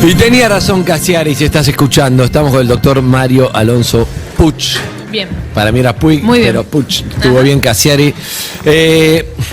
Y tenía razón Cassiari, si estás escuchando. Estamos con el doctor Mario Alonso Puig. Bien. Para mí era Puig, muy bien, pero Puig estuvo bien Cassiari.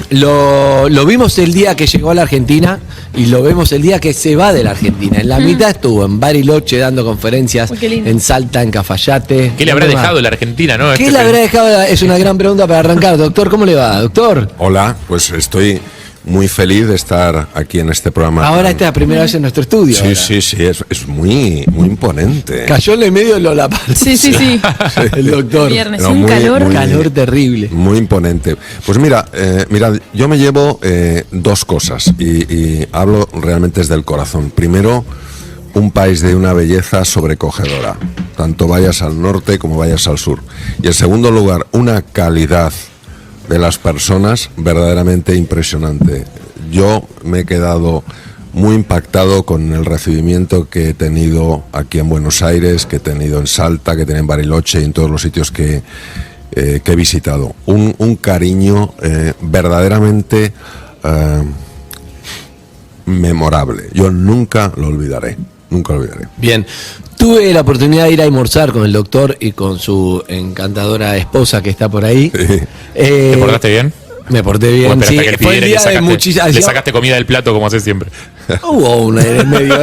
Lo vimos el día que llegó a la Argentina y lo vemos el día que se va de la Argentina. En la mitad estuvo en Bariloche dando conferencias, en Salta, en Cafayate. ¿Qué le habrá dejado la Argentina, no? ¿Qué le habrá dejado? Es una gran pregunta para arrancar. Doctor, ¿cómo le va, doctor? Hola, pues estoy muy feliz de estar aquí en este programa. Ahora esta es la primera vez en nuestro estudio. Sí, es muy imponente. Cayó en el medio de Lollapalooza. Sí. El doctor. Viernes, Pero un calor terrible. Muy imponente. Pues mira, yo me llevo dos cosas y hablo realmente desde el corazón. Primero, un país de una belleza sobrecogedora, tanto vayas al norte como vayas al sur. Y en segundo lugar, una calidad de las personas verdaderamente impresionante. Yo me he quedado muy impactado con el recibimiento que he tenido aquí en Buenos Aires, que he tenido en Salta, que he tenido en Bariloche y en todos los sitios que he visitado. Un cariño verdaderamente memorable. Yo nunca lo olvidaré. Nunca lo olvidaré. Bien, tuve la oportunidad de ir a almorzar con el doctor y con su encantadora esposa que está por ahí. ¿Te portaste bien? Me porté bien, sí. Fue el día de muchísimas... Le sacaste comida del plato como haces siempre. Hubo una en el medio,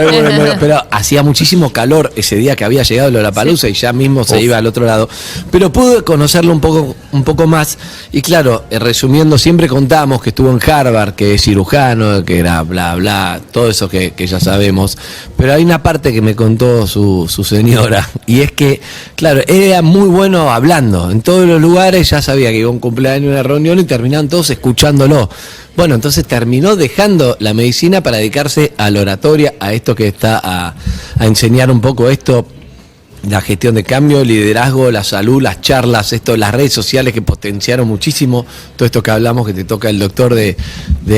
pero hacía muchísimo calor ese día que había llegado Lollapalooza y ya mismo se iba al otro lado. Pero pude conocerlo un poco más y claro, resumiendo, siempre contábamos que estuvo en Harvard, que es cirujano, que era bla bla, todo eso que ya sabemos. Pero hay una parte que me contó su señora y es que, claro, era muy bueno hablando. En todos los lugares ya sabía que iba a un cumpleaños, una reunión y terminaban todos escuchándolo. Bueno, entonces terminó dejando la medicina para dedicarse a la oratoria, a esto que está a enseñar un poco esto, la gestión de cambio, el liderazgo, la salud, las charlas, las redes sociales que potenciaron muchísimo todo esto que hablamos, que te toca el doctor de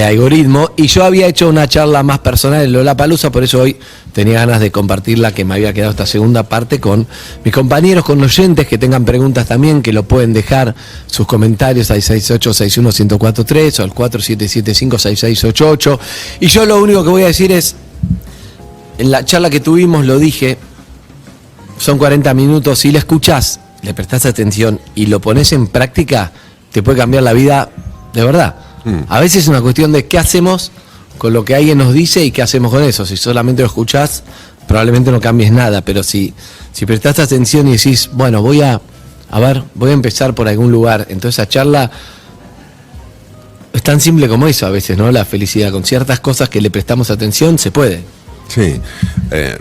algoritmo. Y yo había hecho una charla más personal en Lollapalooza, por eso hoy tenía ganas de compartirla, que me había quedado esta segunda parte con mis compañeros, con oyentes que tengan preguntas también, que lo pueden dejar sus comentarios al 6861-1043 o al 4775-6688. Y yo lo único que voy a decir es, en la charla que tuvimos lo dije, son 40 minutos, si le escuchás, le prestás atención y lo pones en práctica, te puede cambiar la vida de verdad. A veces es una cuestión de qué hacemos con lo que alguien nos dice y qué hacemos con eso. Si solamente lo escuchás, probablemente no cambies nada, pero si prestás atención y decís, bueno, voy a empezar por algún lugar, entonces esa charla es tan simple como eso a veces, ¿no? La felicidad, con ciertas cosas que le prestamos atención, se puede. Sí,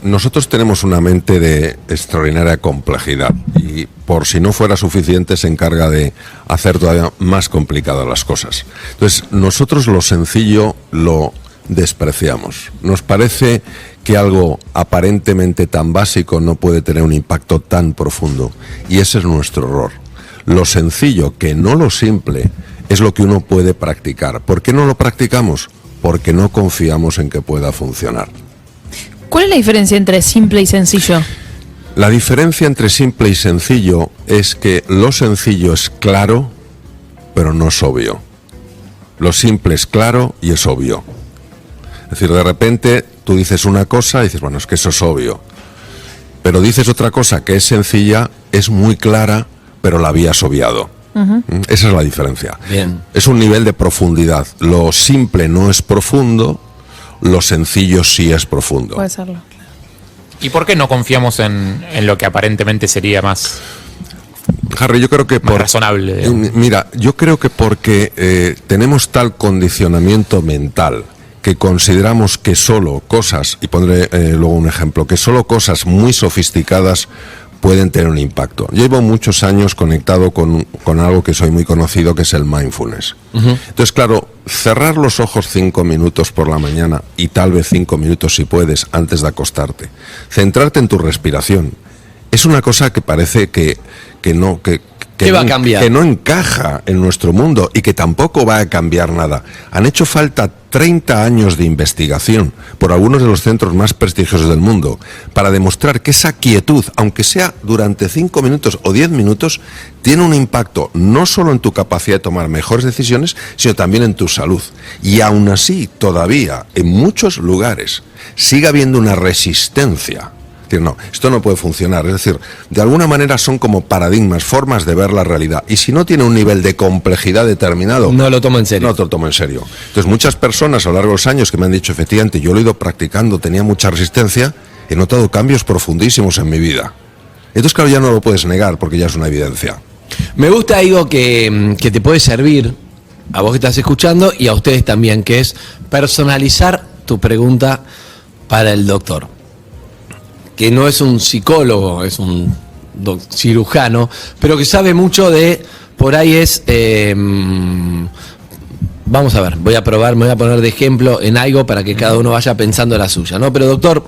nosotros tenemos una mente de extraordinaria complejidad y por si no fuera suficiente se encarga de hacer todavía más complicadas las cosas. Entonces nosotros lo sencillo lo despreciamos. Nos parece que algo aparentemente tan básico no puede tener un impacto tan profundo y ese es nuestro error. Lo sencillo, que no lo simple, es lo que uno puede practicar. ¿Por qué no lo practicamos? Porque no confiamos en que pueda funcionar. ¿Cuál es la diferencia entre simple y sencillo? La diferencia entre simple y sencillo es que lo sencillo es claro, pero no es obvio. Lo simple es claro y es obvio. Es decir, de repente tú dices una cosa y dices, bueno, es que eso es obvio. Pero dices otra cosa que es sencilla, es muy clara, pero la habías obviado. Esa es la diferencia. Bien. Es un nivel de profundidad. Lo simple no es profundo, lo sencillo sí es profundo. Puede serlo. ¿Y por qué no confiamos en lo que aparentemente sería más, Harry, yo creo que más razonable? Mira, yo creo que porque tenemos tal condicionamiento mental que consideramos que solo cosas, y pondré luego un ejemplo, que solo cosas muy sofisticadas pueden tener un impacto. Llevo muchos años conectado con algo que soy muy conocido, que es el mindfulness. Entonces, claro, cerrar los ojos 5 minutos por la mañana, y tal vez 5 minutos si puedes, antes de acostarte. Centrarte en tu respiración. Es una cosa que parece que ¿Qué va a cambiar? Que no encaja en nuestro mundo y que tampoco va a cambiar nada. Han hecho falta 30 años de investigación por algunos de los centros más prestigiosos del mundo para demostrar que esa quietud, aunque sea durante 5 minutos o 10 minutos, tiene un impacto no solo en tu capacidad de tomar mejores decisiones, sino también en tu salud. Y aún así, todavía, en muchos lugares, sigue habiendo una resistencia. Es decir, no, esto no puede funcionar. Es decir, de alguna manera son como paradigmas, formas de ver la realidad. Y si no tiene un nivel de complejidad determinado, no lo tomo en serio. No te lo tomo en serio. Entonces, muchas personas a lo largo de los años que me han dicho, efectivamente, yo lo he ido practicando, tenía mucha resistencia, he notado cambios profundísimos en mi vida. Entonces, claro, ya no lo puedes negar porque ya es una evidencia. Me gusta algo que te puede servir a vos que estás escuchando y a ustedes también, que es personalizar tu pregunta para el doctor. Que no es un psicólogo, es un cirujano, pero que sabe mucho de, por ahí es, vamos a ver, voy a probar, me voy a poner de ejemplo en algo para que cada uno vaya pensando la suya, ¿no? Pero doctor,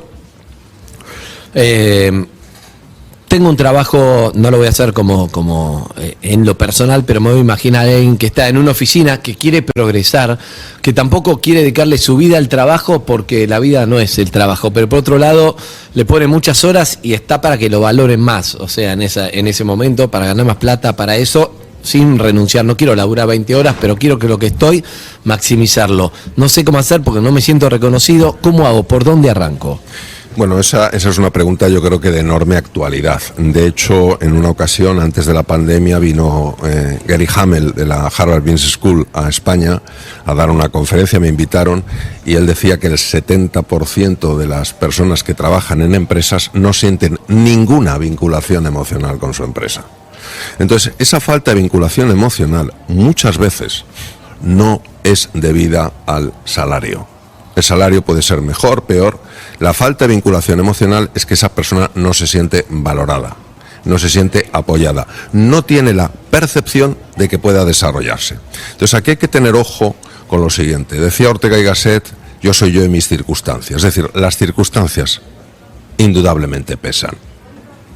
tengo un trabajo, no lo voy a hacer como en lo personal, pero me voy a imaginar a alguien que está en una oficina, que quiere progresar, que tampoco quiere dedicarle su vida al trabajo porque la vida no es el trabajo, pero por otro lado le pone muchas horas y está para que lo valoren más, o sea, en ese momento, para ganar más plata, para eso, sin renunciar. No quiero laburar 20 horas, pero quiero que lo que estoy, maximizarlo. No sé cómo hacer porque no me siento reconocido. ¿Cómo hago? ¿Por dónde arranco? Bueno, esa es una pregunta yo creo que de enorme actualidad. De hecho, en una ocasión, antes de la pandemia, vino Gary Hamel de la Harvard Business School a España a dar una conferencia, me invitaron, y él decía que el 70% de las personas que trabajan en empresas no sienten ninguna vinculación emocional con su empresa. Entonces, esa falta de vinculación emocional muchas veces no es debida al salario. El salario puede ser mejor, peor. La falta de vinculación emocional es que esa persona no se siente valorada, no se siente apoyada, no tiene la percepción de que pueda desarrollarse. Entonces aquí hay que tener ojo con lo siguiente. Decía Ortega y Gasset, yo soy yo en mis circunstancias. Es decir, las circunstancias indudablemente pesan,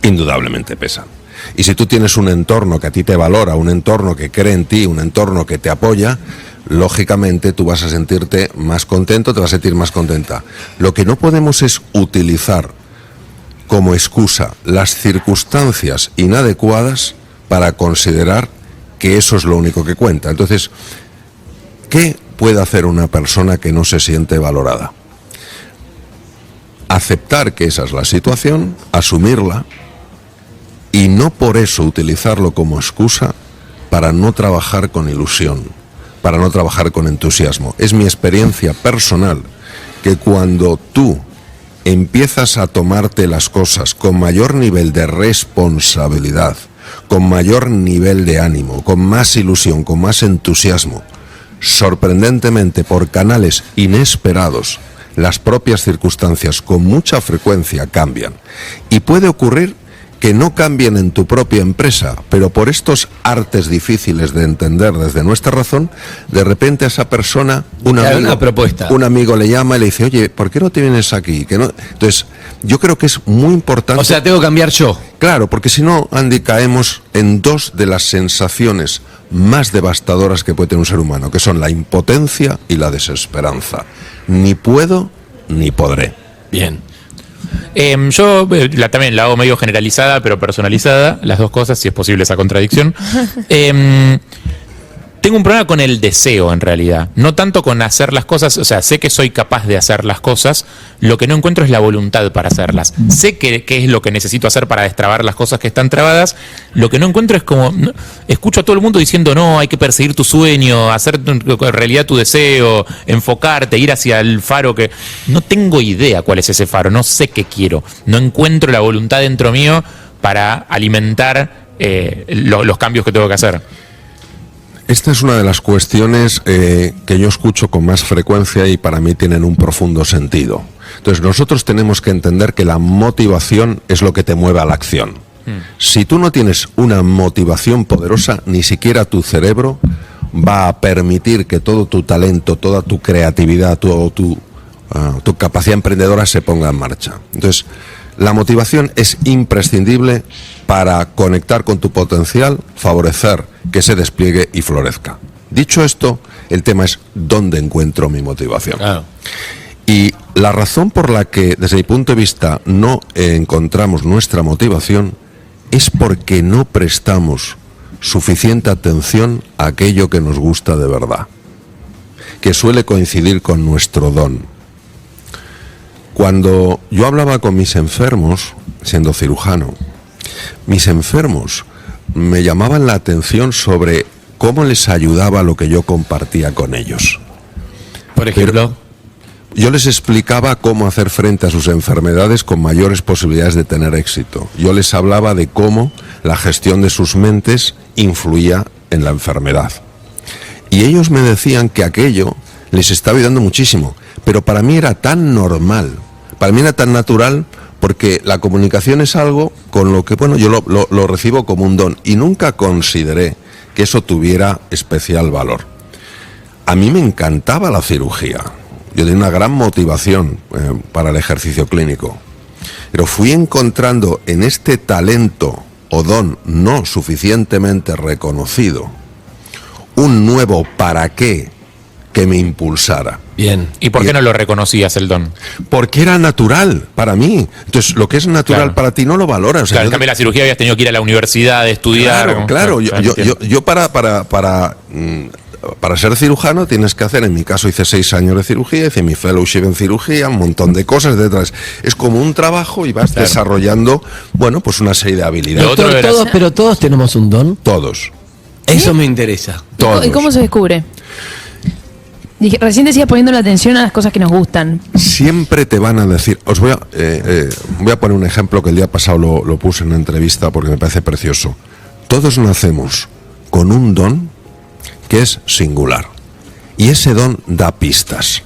indudablemente pesan. Y si tú tienes un entorno que a ti te valora, un entorno que cree en ti, un entorno que te apoya, lógicamente tú vas a sentirte más contento, te vas a sentir más contenta. Lo que no podemos es utilizar como excusa las circunstancias inadecuadas para considerar que eso es lo único que cuenta. Entonces, ¿qué puede hacer una persona que no se siente valorada? Aceptar que esa es la situación, asumirla y no por eso utilizarlo como excusa para no trabajar con ilusión, para no trabajar con entusiasmo. Es mi experiencia personal que cuando tú empiezas a tomarte las cosas con mayor nivel de responsabilidad, con mayor nivel de ánimo, con más ilusión, con más entusiasmo, sorprendentemente por canales inesperados, las propias circunstancias con mucha frecuencia cambian. Y puede ocurrir que no cambien en tu propia empresa, pero por estos artes difíciles de entender desde nuestra razón, de repente a esa persona, un amigo le llama y le dice, oye, ¿por qué no te vienes aquí? Que no... Entonces, yo creo que es muy importante... O sea, tengo que cambiar yo. Claro, porque si no, Andy, caemos en dos de las sensaciones más devastadoras que puede tener un ser humano, que son la impotencia y la desesperanza. Ni puedo, ni podré. Bien. Yo también la hago medio generalizada, pero personalizada, las dos cosas, si es posible esa contradicción. Tengo un problema con el deseo, en realidad. No tanto con hacer las cosas, o sea, sé que soy capaz de hacer las cosas, lo que no encuentro es la voluntad para hacerlas. Sé qué es lo que necesito hacer para destrabar las cosas que están trabadas, lo que no encuentro es como... escucho a todo el mundo diciendo, no, hay que perseguir tu sueño, hacer realidad tu deseo, enfocarte, ir hacia el faro que... No tengo idea cuál es ese faro, no sé qué quiero. No encuentro la voluntad dentro mío para alimentar los cambios que tengo que hacer. Esta es una de las cuestiones que yo escucho con más frecuencia y para mí tienen un profundo sentido. Entonces nosotros tenemos que entender que la motivación es lo que te mueve a la acción. Si tú no tienes una motivación poderosa, ni siquiera tu cerebro va a permitir que todo tu talento, toda tu creatividad, tu capacidad emprendedora se ponga en marcha. Entonces, La motivación es imprescindible para conectar con tu potencial, favorecer que se despliegue y florezca. Dicho esto, el tema es ¿dónde encuentro mi motivación? Claro. Y la razón por la que, desde mi punto de vista, no encontramos nuestra motivación es porque no prestamos suficiente atención a aquello que nos gusta de verdad, que suele coincidir con nuestro don. Cuando yo hablaba con mis enfermos, siendo cirujano, mis enfermos me llamaban la atención sobre cómo les ayudaba lo que yo compartía con ellos. Por ejemplo, Yo les explicaba cómo hacer frente a sus enfermedades con mayores posibilidades de tener éxito. Yo les hablaba de cómo la gestión de sus mentes influía en la enfermedad. Y ellos me decían que aquello les estaba ayudando muchísimo, pero para mí era tan normal, para mí era tan natural, porque la comunicación es algo con lo que, bueno, yo lo recibo como un don y nunca consideré que eso tuviera especial valor. A mí me encantaba la cirugía. Yo tenía una gran motivación para el ejercicio clínico, pero fui encontrando en este talento o don no suficientemente reconocido un nuevo para qué que me impulsara. bien. ¿Y por qué no lo reconocías el don? Porque era natural para mí. Entonces, lo que es natural Claro. para ti no lo valoras. O sea, Claro, en yo- cambio la cirugía habías tenido que ir a la universidad, estudiar. Claro. Entiendo. Yo para ser cirujano tienes que hacer, en mi caso hice 6 años de cirugía, hice mi fellowship en cirugía, un montón de cosas detrás. Es como un trabajo y vas desarrollando, bueno, pues una serie de habilidades. Lo otro Doctor, era- pero todos tenemos un don. Todos. Eso me interesa. Todos. ¿Y cómo se descubre? Recién decías poniendo la atención a las cosas que nos gustan. Siempre te van a decir, os voy a poner un ejemplo que el día pasado lo puse en una entrevista porque me parece precioso. Todos nacemos con un don que es singular y ese don da pistas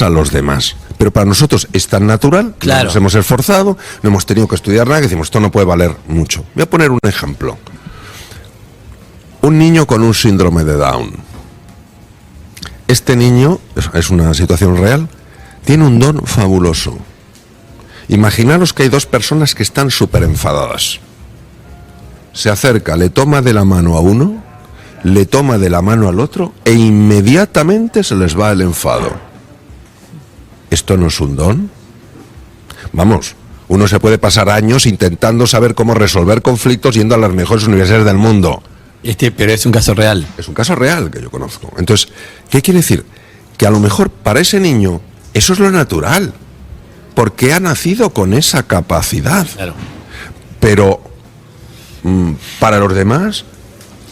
a los demás, pero para nosotros es tan natural, Claro. no nos hemos esforzado, no hemos tenido que estudiar nada, que decimos esto no puede valer mucho. Voy a poner un ejemplo. Un niño con un síndrome de Down. Este niño, es una situación real, tiene un don fabuloso. Imaginaros que hay 2 personas que están súper enfadadas. Se acerca, le toma de la mano a uno, le toma de la mano al otro e inmediatamente se les va el enfado. ¿Esto no es un don? Vamos, uno se puede pasar años intentando saber cómo resolver conflictos yendo a las mejores universidades del mundo. Pero es un caso real. Es un caso real que yo conozco. Entonces, ¿qué quiere decir? Que a lo mejor para ese niño eso es lo natural, porque ha nacido con esa capacidad. Claro. Pero para los demás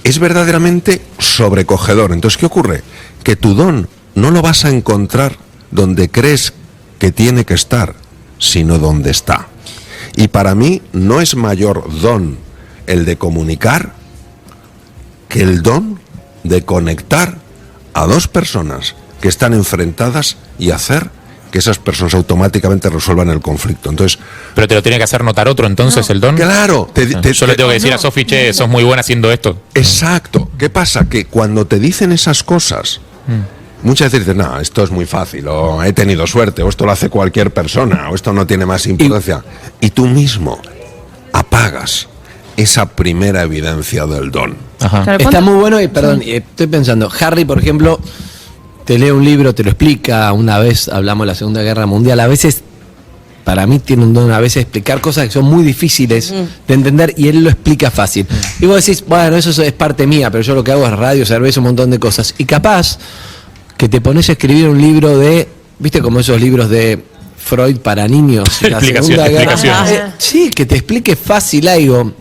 es verdaderamente sobrecogedor. Entonces, ¿qué ocurre? Que tu don no lo vas a encontrar donde crees que tiene que estar, sino donde está. Y para mí no es mayor don el de comunicar que el don de conectar a 2 personas que están enfrentadas y hacer que esas personas automáticamente resuelvan el conflicto. Entonces, Pero te lo tiene que hacer notar otro entonces el don. claro, Yo le tengo que decir a Sofi, che, sos muy buena haciendo esto. exacto. ¿Qué pasa? Que cuando te dicen esas cosas, muchas veces dices, no, esto es muy fácil, o he tenido suerte, o esto lo hace cualquier persona, o esto no tiene más importancia. Y tú mismo apagas esa primera evidencia del don. Ajá. Claro, Está ¿cuánto- muy bueno y, perdón, estoy pensando, Harry, por ejemplo, te lee un libro, te lo explica, una vez hablamos de la Segunda Guerra Mundial, a veces, para mí tiene un don a veces explicar cosas que son muy difíciles de entender y él lo explica fácil. Y vos decís, bueno, eso es parte mía, pero yo lo que hago es radio, cerveza, un montón de cosas. Y capaz que te pones a escribir un libro de, viste como esos libros de Freud para niños, la Segunda Guerra. Explicaciones. Sí, que te explique fácil algo,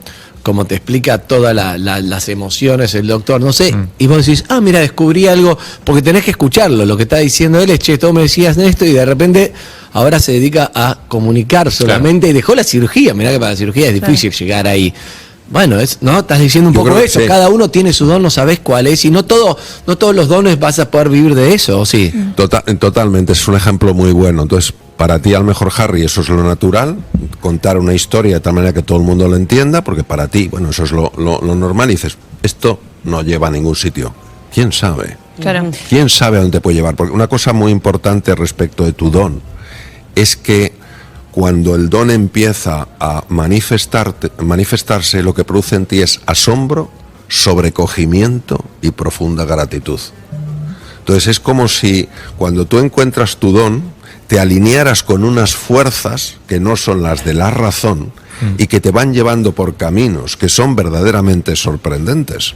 como te explica todas las emociones el doctor, no sé, y vos decís, mira, descubrí algo, porque tenés que escucharlo, lo que está diciendo él es, che, todo me decías de esto, y de repente ahora se dedica a comunicar solamente, y dejó la cirugía, mirá que para la cirugía es difícil llegar ahí. Bueno, ¿no? Estás diciendo un Yo poco creo que eso, sí. cada uno tiene su don, no sabés cuál es, y no todos los dones vas a poder vivir de eso, ¿o sí? Totalmente, es un ejemplo muy bueno. Entonces, para ti, a lo mejor, Harry, eso es lo natural, contar una historia de tal manera que todo el mundo lo entienda, porque para ti, bueno, eso es lo normal, y dices, esto no lleva a ningún sitio. ¿Quién sabe? Claro. ¿Quién sabe a dónde te puede llevar? Porque una cosa muy importante respecto de tu don es que cuando el don empieza a manifestarse, lo que produce en ti es asombro, sobrecogimiento y profunda gratitud. Entonces es como si cuando tú encuentras tu don, te alinearas con unas fuerzas que no son las de la razón y que te van llevando por caminos que son verdaderamente sorprendentes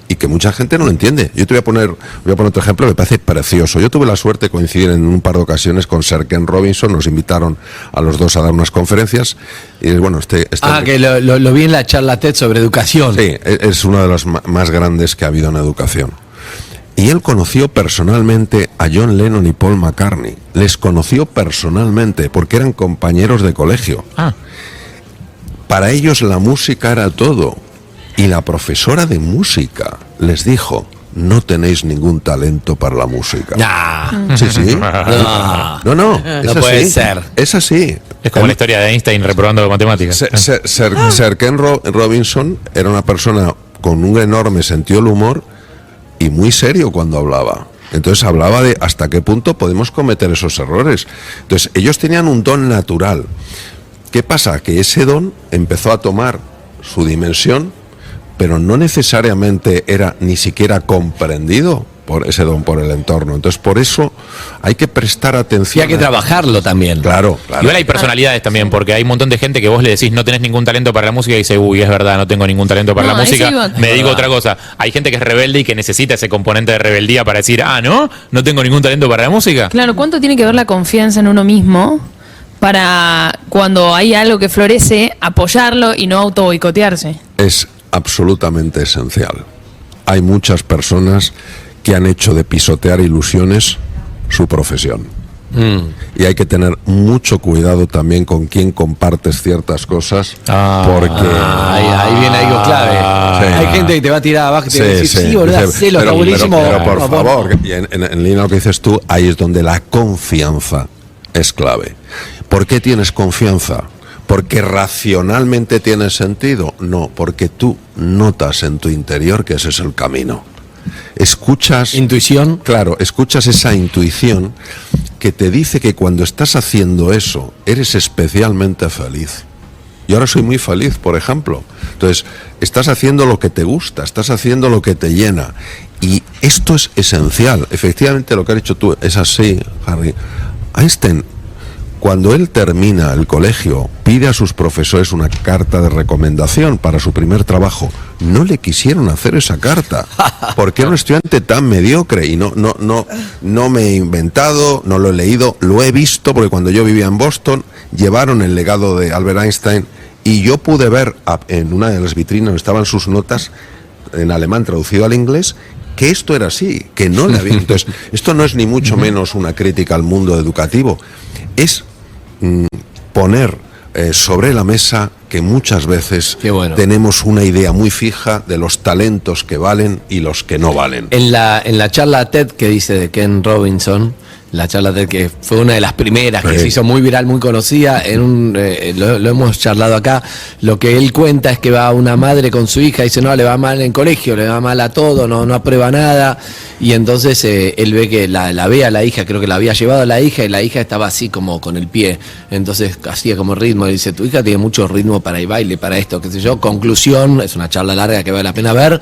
y que mucha gente no lo entiende. Yo te voy a poner otro ejemplo que me parece precioso. Yo tuve la suerte de coincidir en un par de ocasiones con Sir Ken Robinson, nos invitaron a los dos a dar unas conferencias y bueno, que lo vi en la charla TED sobre educación. Sí, es uno de los más grandes que ha habido en educación. Y él conoció personalmente a John Lennon y Paul McCartney. Les conoció personalmente porque eran compañeros de colegio. Para ellos la música era todo. Y la profesora de música les dijo: no tenéis ningún talento para la música. Sí. No puede ser. Es así. Es como la historia de Einstein reprobando matemáticas. Sir Ken Robinson era una persona con un enorme sentido del humor y muy serio cuando hablaba. Entonces hablaba de hasta qué punto podemos cometer esos errores. Entonces ellos tenían un don natural. ¿Qué pasa? Que ese don empezó a tomar su dimensión, pero no necesariamente era ni siquiera comprendido por ese don, por el entorno. Entonces por eso hay que prestar atención. Y hay que trabajarlo también. Claro. Igual hay personalidades también, porque hay un montón de gente que vos le decís no tenés ningún talento para la música y dice, uy, es verdad, no tengo ningún talento para la música, me dedico a otra cosa. Hay gente que es rebelde y que necesita ese componente de rebeldía para decir, no tengo ningún talento para la música. Claro, ¿cuánto tiene que ver la confianza en uno mismo para cuando hay algo que florece, apoyarlo y no auto boicotearse? Es absolutamente esencial. Hay muchas personas que han hecho de pisotear ilusiones su profesión. Y hay que tener mucho cuidado también con quién compartes ciertas cosas, porque ahí viene algo clave. Hay gente que te va a tirar abajo y te va a decir, boludo, sé lo está buenísimo. Pero por favor, y en línea lo que dices tú, ahí es donde la confianza es clave. ¿Por qué tienes confianza? ¿Porque racionalmente tiene sentido? No, porque tú notas en tu interior que ese es el camino. Escuchas... ¿Intuición? Claro, escuchas esa intuición que te dice que cuando estás haciendo eso, eres especialmente feliz. Yo ahora soy muy feliz, por ejemplo. Entonces, estás haciendo lo que te gusta, estás haciendo lo que te llena. Y esto es esencial. Efectivamente, lo que has dicho tú es así, Harry. Einstein, cuando él termina el colegio, pide a sus profesores una carta de recomendación para su primer trabajo. No le quisieron hacer esa carta, porque era un estudiante tan mediocre y no me he inventado, no lo he leído, lo he visto, porque cuando yo vivía en Boston, llevaron el legado de Albert Einstein y yo pude ver en una de las vitrinas donde estaban sus notas en alemán traducido al inglés, que esto era así, que no le había... Entonces, esto no es ni mucho menos una crítica al mundo educativo, es poner sobre la mesa que muchas veces tenemos una idea muy fija de los talentos que valen y los que no valen. En la charla TED que dice de Ken Robinson, la charla TED que fue una de las primeras que se hizo muy viral, muy conocida, lo hemos charlado acá, lo que él cuenta es que va una madre con su hija y dice, no, le va mal en colegio, le va mal a todo, no aprueba nada, y entonces él ve que la ve a la hija, creo que la había llevado a la hija y la hija estaba así como con el pie, entonces hacía como ritmo, y dice, tu hija tiene mucho ritmo para el baile, para esto, qué sé yo. Conclusión, es una charla larga que vale la pena ver.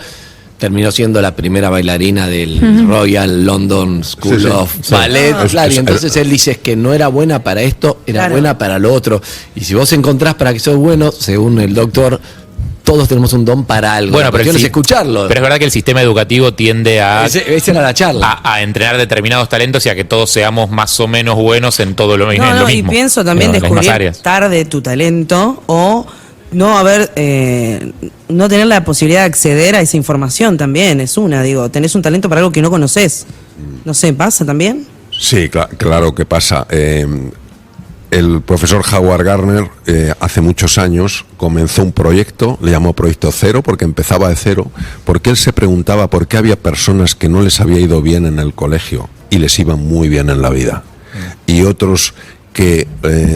Terminó siendo la primera bailarina del Royal London School of Ballet. Claro, y entonces él dice que no era buena para esto, era buena para lo otro. Y si vos encontrás para que sos bueno, según el doctor, todos tenemos un don para algo. Bueno, pero es escucharlo. Pero es verdad que el sistema educativo tiende a... Esa era la charla. A entrenar determinados talentos y a que todos seamos más o menos buenos en todo lo mismo. Y pienso también descubrir tarde tu talento o... no tener la posibilidad de acceder a esa información también es tenés un talento para algo que no conoces. No sé, ¿pasa también? Sí, claro que pasa. El profesor Howard Gardner hace muchos años comenzó un proyecto, le llamó Proyecto Cero, porque empezaba de cero, porque él se preguntaba por qué había personas que no les había ido bien en el colegio y les iba muy bien en la vida. Y otros que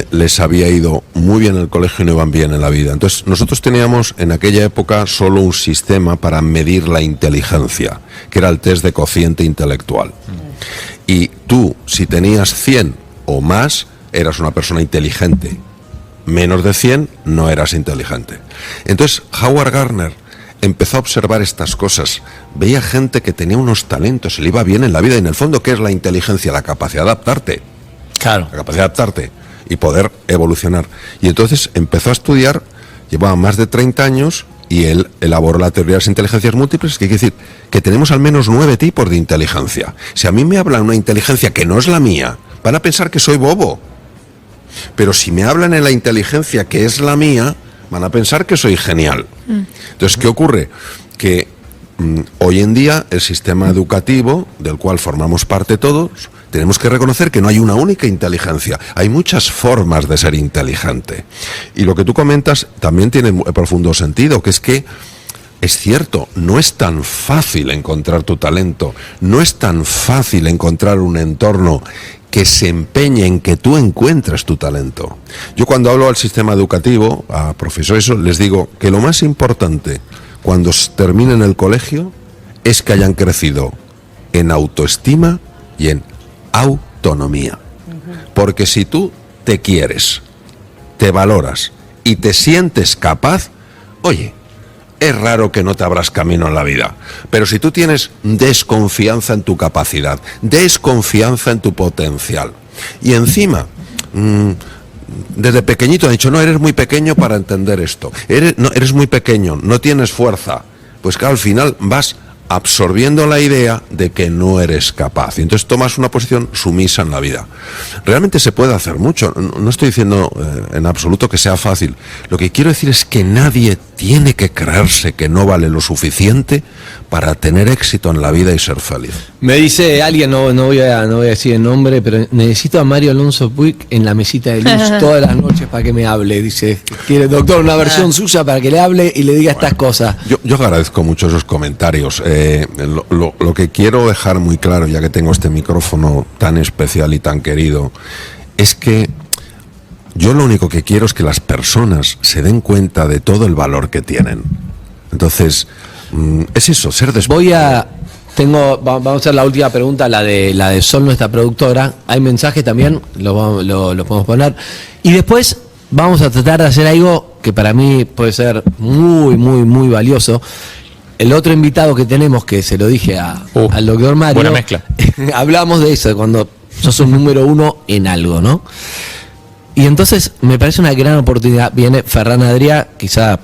les había ido muy bien en el colegio y no iban bien en la vida. Entonces, nosotros teníamos en aquella época solo un sistema para medir la inteligencia, que era el test de cociente intelectual. Y tú, si tenías 100 o más, eras una persona inteligente. menos de 100 no eras inteligente. Entonces Howard Gardner empezó a observar estas cosas, veía gente que tenía unos talentos, se le iba bien en la vida, y en el fondo, ¿qué es la inteligencia? La capacidad de adaptarte. Claro. La capacidad de adaptarte y poder evolucionar. Y entonces empezó a estudiar, llevaba más de 30 años, y él elaboró la teoría de las inteligencias múltiples, que quiere decir que tenemos al menos 9 tipos de inteligencia. Si a mí me hablan una inteligencia que no es la mía, van a pensar que soy bobo. Pero si me hablan en la inteligencia que es la mía, van a pensar que soy genial. Entonces, ¿qué ocurre? Que hoy en día el sistema educativo, del cual formamos parte todos, tenemos que reconocer que no hay una única inteligencia. Hay muchas formas de ser inteligente. Y lo que tú comentas también tiene profundo sentido, que es cierto, no es tan fácil encontrar tu talento, no es tan fácil encontrar un entorno que se empeñe en que tú encuentres tu talento. Yo cuando hablo al sistema educativo, a profesores, les digo que lo más importante cuando terminen el colegio es que hayan crecido en autoestima y en autonomía. Porque si tú te quieres, te valoras y te sientes capaz, oye, es raro que no te abras camino en la vida. Pero si tú tienes desconfianza en tu capacidad, desconfianza en tu potencial, y encima, desde pequeñito han dicho, no, eres muy pequeño para entender esto, eres muy pequeño, no tienes fuerza, pues claro, al final vas absorbiendo la idea de que no eres capaz. Y entonces tomas una posición sumisa en la vida. Realmente se puede hacer mucho. No estoy diciendo en absoluto que sea fácil. Lo que quiero decir es que nadie tiene que creerse que no vale lo suficiente para tener éxito en la vida y ser feliz. Me dice alguien, no voy a decir el nombre, pero necesito a Mario Alonso Puig en la mesita de luz todas las noches para que me hable. Dice, quiere, doctor, una versión suya para que le hable y le diga estas cosas. Yo agradezco mucho esos comentarios. Lo que quiero dejar muy claro, ya que tengo este micrófono tan especial y tan querido, es que yo lo único que quiero es que las personas se den cuenta de todo el valor que tienen. Entonces, es eso, ser despierto. Vamos a hacer la última pregunta, la de Sol, nuestra productora. Hay mensajes también, lo podemos poner. Y después vamos a tratar de hacer algo que para mí puede ser muy, muy, muy valioso. El otro invitado que tenemos, que se lo dije al doctor Mario. Buena mezcla. Hablamos de eso, de cuando sos un número uno en algo, ¿no? Y entonces me parece una gran oportunidad. Viene Ferran Adrià, quizá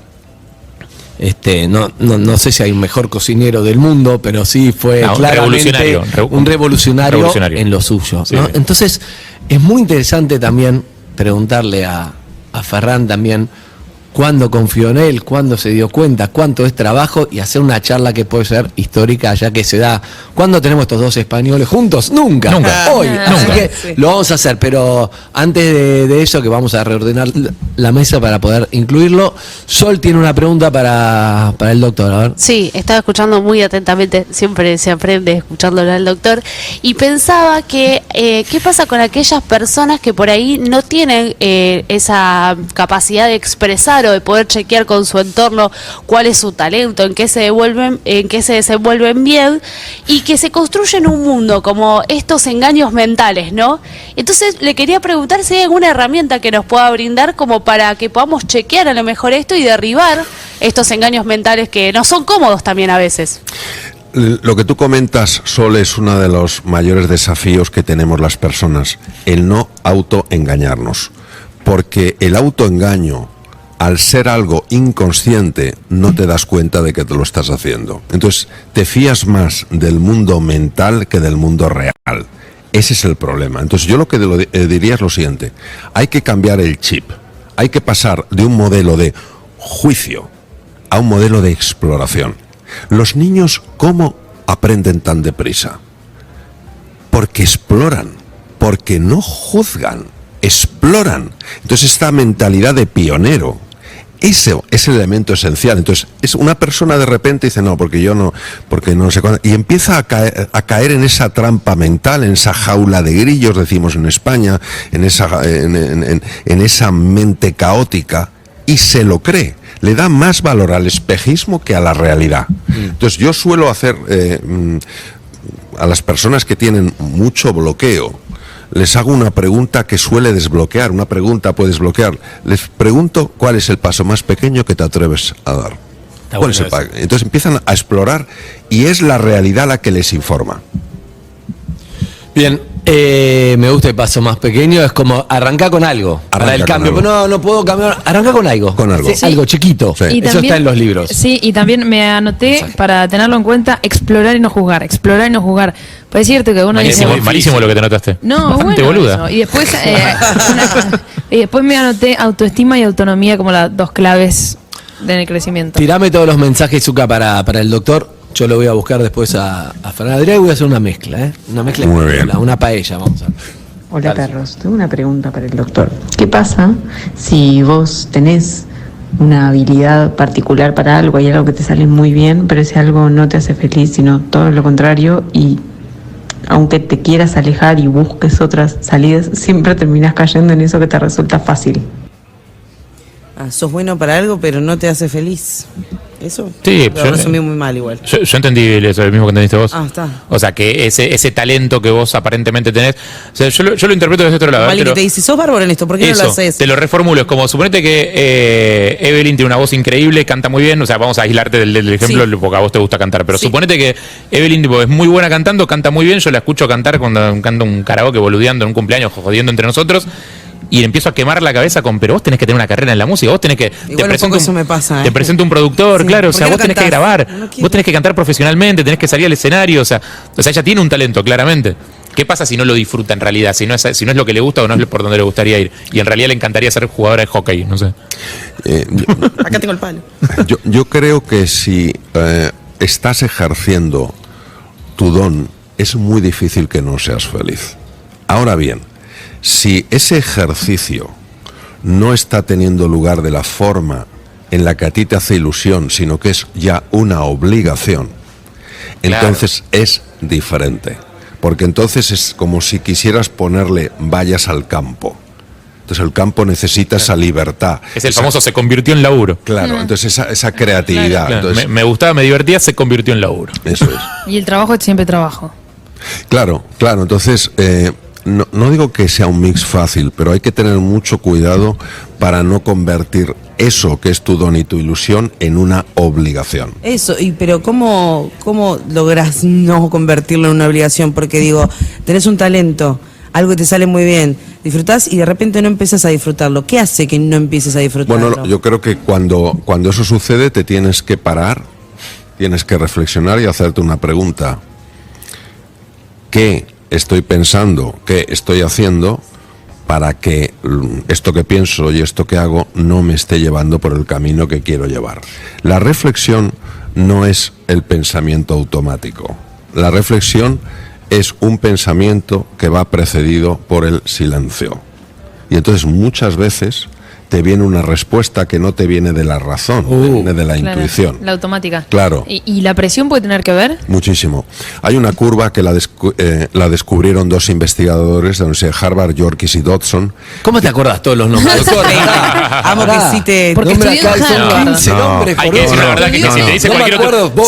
no sé si hay un mejor cocinero del mundo, pero sí fue claramente un revolucionario en lo suyo, sí, ¿no? sí. Entonces es muy interesante también preguntarle a Ferran también cuándo confió en él, cuándo se dio cuenta, cuánto es trabajo, y hacer una charla que puede ser histórica, ya que se da. ¿Cuándo tenemos estos dos españoles juntos? Nunca. Hoy. Así que lo vamos a hacer, pero antes de eso, que vamos a reordenar la mesa para poder incluirlo, Sol tiene una pregunta para el doctor. A ver. Sí, estaba escuchando muy atentamente, siempre se aprende escuchándolo al doctor, y pensaba que qué pasa con aquellas personas que por ahí no tienen esa capacidad de expresar o de poder chequear con su entorno cuál es su talento, en qué se desenvuelven bien, y que se construyen un mundo como estos engaños mentales, ¿no? Entonces le quería preguntar si hay alguna herramienta que nos pueda brindar como para que podamos chequear a lo mejor esto y derribar estos engaños mentales que no son cómodos también a veces. Lo que tú comentas, Sol, es uno de los mayores desafíos que tenemos las personas, el no autoengañarnos, porque el autoengaño, al ser algo inconsciente, no te das cuenta de que te lo estás haciendo. Entonces, te fías más del mundo mental que del mundo real. Ese es el problema. Entonces, yo lo que diría es lo siguiente. Hay que cambiar el chip. Hay que pasar de un modelo de juicio a un modelo de exploración. Los niños, ¿cómo aprenden tan deprisa? Porque exploran, porque no juzgan, exploran. Entonces, esta mentalidad de pionero, ese es el elemento esencial. Entonces, es una persona de repente dice, no, porque no sé cuándo, y empieza a caer en esa trampa mental, en esa jaula de grillos, decimos en España, en esa mente caótica, y se lo cree. Le da más valor al espejismo que a la realidad. Entonces, yo suelo hacer a las personas que tienen mucho bloqueo, les hago una pregunta que suele desbloquear. Una pregunta puede desbloquear. Les pregunto cuál es el paso más pequeño que te atreves a dar. ¿Cuál es el paso? Entonces empiezan a explorar y es la realidad la que les informa. Bien, me gusta el paso más pequeño, es como arrancar con algo para el cambio. Pero no puedo cambiar, arranca con algo. Con algo. Sí. Algo chiquito. Sí. Y eso también, está en los libros. Sí, y también me anoté para tenerlo en cuenta, explorar y no juzgar, explorar y no juzgar. Puede decirte que uno dice... Malísimo lo que te notaste. No, bastante bueno, boluda. eso. Y después, y después me anoté autoestima y autonomía como las dos claves del crecimiento. Tirame todos los mensajes, Zucca, para el doctor. Yo lo voy a buscar después a Fernanda Adrià y voy a hacer una mezcla, ¿eh? Una mezcla, muy bien. Una paella, vamos a ver. Hola perros, tengo una pregunta para el doctor. ¿Qué pasa si vos tenés una habilidad particular para algo, hay algo que te sale muy bien, pero ese algo no te hace feliz, sino todo lo contrario, y aunque te quieras alejar y busques otras salidas, siempre terminás cayendo en eso que te resulta fácil? Sos bueno para algo, pero no te hace feliz. Eso Sí, lo resumí muy mal igual. Yo entendí eso, el mismo que entendiste vos. Está. O sea, que ese talento que vos aparentemente tenés, o sea, yo lo interpreto desde otro lado. Alguien que te dice, sos bárbaro en esto, ¿por qué no lo haces? Te lo reformulo, es como, suponete que Evelyn tiene una voz increíble, canta muy bien, o sea, vamos a aislarte del ejemplo, sí, porque a vos te gusta cantar, pero suponete que Evelyn tipo, es muy buena cantando, canta muy bien, yo la escucho cantar cuando canta un karaoke boludeando en un cumpleaños, jodiendo entre nosotros, y empiezo a quemar la cabeza con, pero vos tenés que tener una carrera en la música, vos tenés que... Igual eso me pasa, Te presenta un productor, sí, claro, o sea, vos tenés cantás? que grabar, No vos tenés que cantar profesionalmente, tenés que salir al escenario, o sea, ella tiene un talento, claramente. ¿Qué pasa si no lo disfruta en realidad? Si no es lo que le gusta o no es por donde le gustaría ir. Y en realidad le encantaría ser jugadora de hockey, no sé. Acá tengo el palo. Yo creo que si estás ejerciendo tu don, es muy difícil que no seas feliz. Ahora bien, si ese ejercicio no está teniendo lugar de la forma en la que a ti te hace ilusión, sino que es ya una obligación, entonces es diferente. Porque entonces es como si quisieras ponerle vallas al campo. Entonces el campo necesita esa libertad. Es el famoso se convirtió en laburo. Claro, entonces esa creatividad. Claro. Entonces, me gustaba, me divertía, se convirtió en laburo. Eso es. Y el trabajo es siempre trabajo. Claro, entonces... No digo que sea un mix fácil, pero hay que tener mucho cuidado para no convertir eso que es tu don y tu ilusión en una obligación. Eso, pero ¿cómo logras no convertirlo en una obligación? Porque digo, tenés un talento, algo que te sale muy bien, disfrutás y de repente no empiezas a disfrutarlo. ¿Qué hace que no empieces a disfrutarlo? Bueno, yo creo que cuando eso sucede te tienes que parar, tienes que reflexionar y hacerte una pregunta. ¿Qué estoy pensando, qué estoy haciendo para que esto que pienso y esto que hago no me esté llevando por el camino que quiero llevar? La reflexión no es el pensamiento automático. La reflexión es un pensamiento que va precedido por el silencio. Y entonces muchas veces te viene una respuesta que no te viene de la razón, viene de la intuición. La automática. Claro. ¿Y la presión puede tener que ver? Muchísimo. Hay una curva que la descubrieron dos investigadores de la Universidad de Harvard, Yorkis y Dodson. ¿Cómo te acuerdas todos los nombres? Amo que sí te... Porque estudié en Harvard. 15 nombres. Hay que decir la verdad que si te dice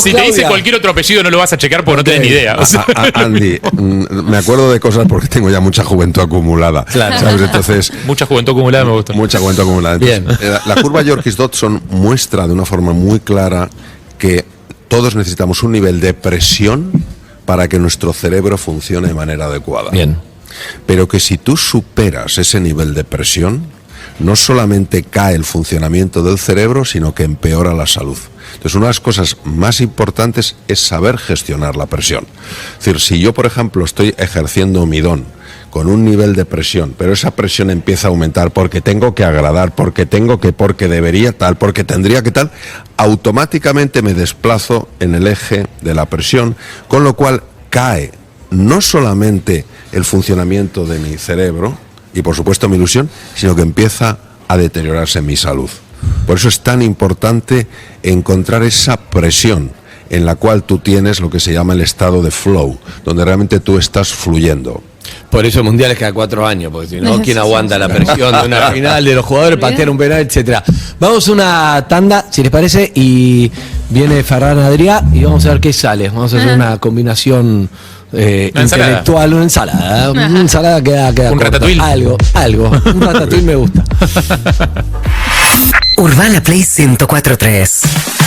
si te dice cualquier otro apellido no lo vas a checar porque no tenés ni idea. O sea. Andy, me acuerdo de cosas porque tengo ya mucha juventud acumulada. Claro. ¿Sabes? Entonces, mucha juventud acumulada me gusta. Mucha juventud acumulada. Entonces, la curva Yorkis-Dodson muestra de una forma muy clara que todos necesitamos un nivel de presión para que nuestro cerebro funcione de manera adecuada. Bien. Pero que si tú superas ese nivel de presión, no solamente cae el funcionamiento del cerebro, sino que empeora la salud. Entonces, una de las cosas más importantes es saber gestionar la presión. Es decir, si yo, por ejemplo, estoy ejerciendo mi don con un nivel de presión, pero esa presión empieza a aumentar porque tengo que agradar, porque debería tal, porque tendría que tal, automáticamente me desplazo en el eje de la presión, con lo cual cae no solamente el funcionamiento de mi cerebro y por supuesto mi ilusión, sino que empieza a deteriorarse mi salud. Por eso es tan importante encontrar esa presión en la cual tú tienes lo que se llama el estado de flow, donde realmente tú estás fluyendo. Por eso mundiales cada 4 años, porque si no, ¿quién aguanta la presión de una final, de los jugadores, patear un penal, etcétera? Vamos a una tanda, si les parece, y viene Fernanda Adrià y vamos a ver qué sale. Vamos a hacer una combinación intelectual, una ensalada. Una ensalada queda Un corta. ratatouille. Algo. Un ratatouille me gusta. Urbana Play 104.3.